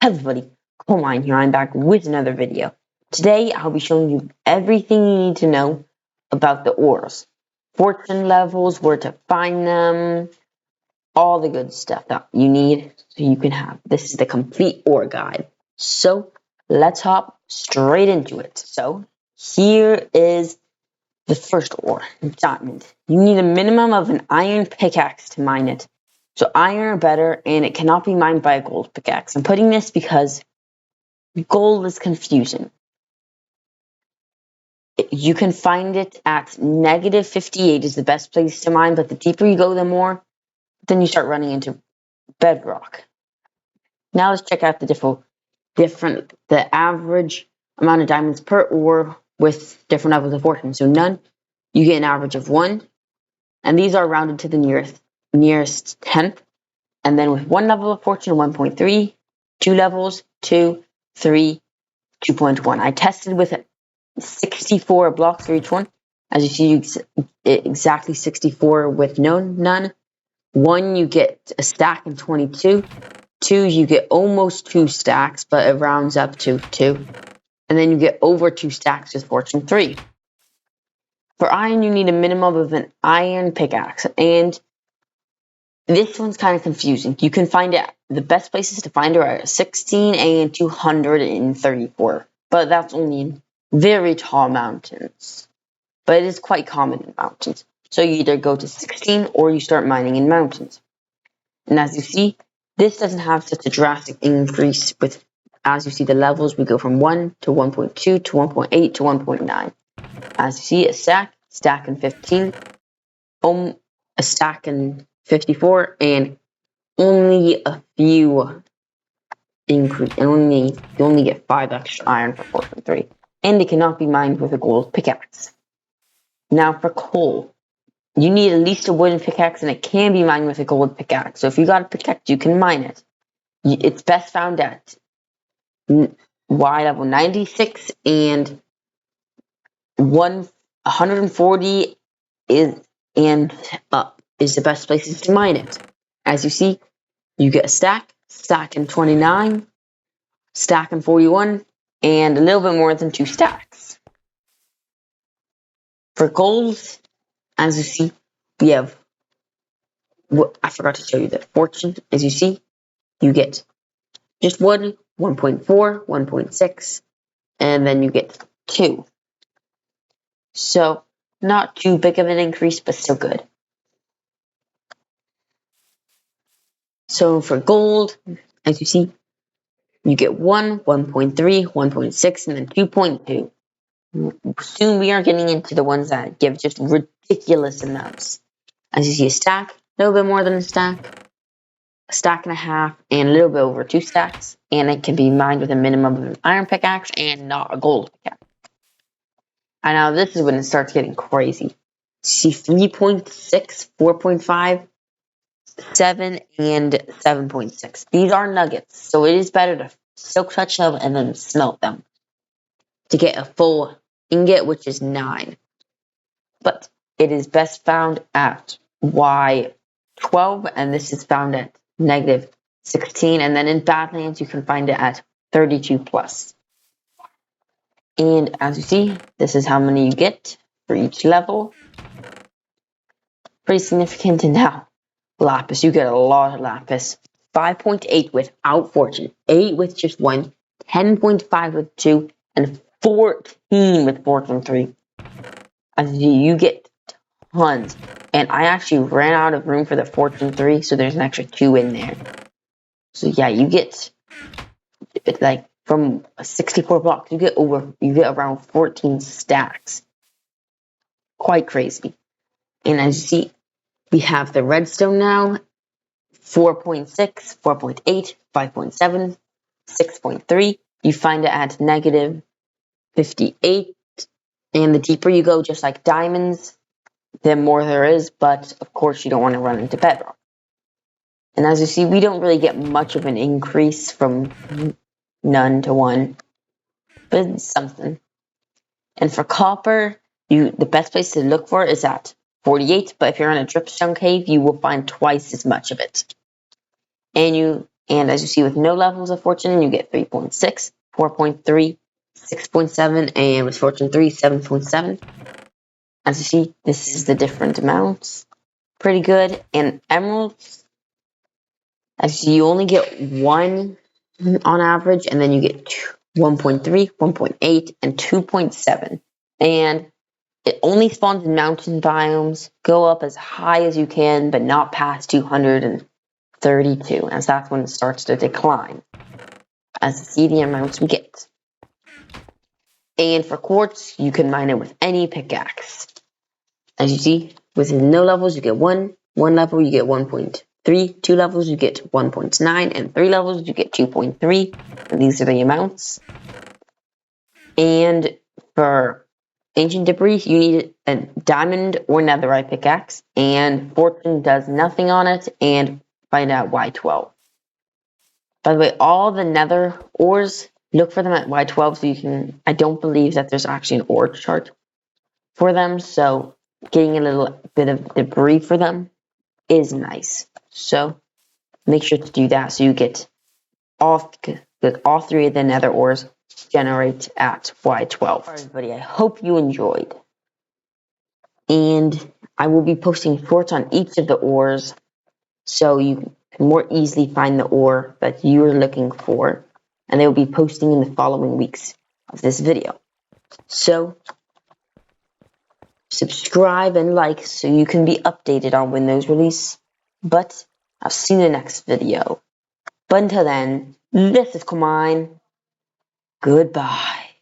Everybody, Coal Mine here. I'm back with another video. Today, I'll be showing you everything you need to know about the ores. Fortune levels, where to find them, all the good stuff that you need so you can have. This is the complete ore guide. So, let's hop straight into it. So, here is the first ore, diamond. You need a minimum of an iron pickaxe to mine it. So iron or better, and it cannot be mined by a gold pickaxe. I'm putting this because gold is confusing. You can find it at -58 is the best place to mine, but the deeper you go, the more. Then you start running into bedrock. Now let's check out the average amount of diamonds per ore with different levels of fortune. So none, you get an average of 1, and these are rounded to the nearest tenth. And then with 1 level of fortune, 1.3, 2 levels, 2, 3, 2.1. I tested with 64 blocks for each one. As you see, you get exactly 64 with none. 1, you get a stack, and 22. 2, you get almost 2 stacks, but it rounds up to 2. And then you get over 2 stacks with fortune 3. For iron, you need a minimum of an iron pickaxe, and this one's kind of confusing. You can find it, the best places to find it are 16 and 234, but that's only in very tall mountains. But it is quite common in mountains. So you either go to 16 or you start mining in mountains. And as you see, this doesn't have such a drastic increase with, as you see the levels, we go from 1 to 1.2 to 1.8 to 1.9. As you see, a stack in 15, a stack in 54, and only a few increase, and you only get 5 extra iron for fortune 3, and it cannot be mined with a gold pickaxe. Now for coal, you need at least a wooden pickaxe, and it can be mined with a gold pickaxe. So if you got a pickaxe, you can mine it. It's best found at Y level 96 and 140 and up is the best places to mine it. As you see, you get a stack in 29, stack in 41, and a little bit more than 2 stacks. For gold, as you see, we have, I forgot to show you the fortune. As you see, you get just 1, 1.4, 1.6, and then you get 2. So, not too big of an increase, but still good. So for gold, as you see, you get 1, 1.3, 1.6, and then 2.2. Soon we are getting into the ones that give just ridiculous amounts. As you see, a stack, a little bit more than a stack and a half, and a little bit over 2 stacks, and it can be mined with a minimum of an iron pickaxe and not a gold pickaxe. And now this is when it starts getting crazy. See 3.6, 4.5, 7, and 7.6. These are nuggets, so it is better to silk touch them and then smelt them to get a full ingot, which is 9. But it is best found at Y12, and this is found at -16. And then in Badlands, you can find it at 32 plus. And as you see, this is how many you get for each level. Pretty significant. And now, lapis, you get a lot of lapis. 5.8 without fortune, 8 with just 1, 10.5 with 2, and 14 with fortune 3. As you get tons. And I actually ran out of room for the fortune 3, so there's an extra 2 in there. So yeah, you get like from 64 blocks, you get around 14 stacks. Quite crazy. And as you see, we have the redstone now. 4.6, 4.8, 5.7, 6.3. You find it at -58. And the deeper you go, just like diamonds, the more there is. But of course, you don't want to run into bedrock. And as you see, we don't really get much of an increase from none to 1. But it's something. And for copper, the best place to look for is at 48. But if you're in a dripstone cave, you will find twice as much of it. And And as you see, with no levels of fortune, you get 3.6, 4.3, 6.7, and with fortune 3, 7.7. As you see, this is the different amounts. Pretty good. And emeralds, as you see, you only get 1 on average, and then you get 1.3, 1.8, and 2.7. And it only spawns in mountain biomes. Go up as high as you can, but not past 232, as that's when it starts to decline, as you see the amounts we get. And for quartz, you can mine it with any pickaxe. As you see, with no levels, you get 1. 1 level, you get 1.3. 2 levels, you get 1.9. And 3 levels, you get 2.3. And these are the amounts. And for ancient debris, you need a diamond or netherite pickaxe. And fortune does nothing on it. And find out why 12. By the way, all the nether ores, look for them at Y12 so you can. I don't believe that there's actually an ore chart for them, so getting a little bit of debris for them is nice. So make sure to do that so you get all 3 of the nether ores generate at Y12. All right, everybody, I hope you enjoyed. And I will be posting shorts on each of the ores so you can more easily find the ore that you're looking for. And they will be posting in the following weeks of this video. So subscribe and like so you can be updated on when those release. But I'll see you in the next video. But until then, this is Komine. Goodbye.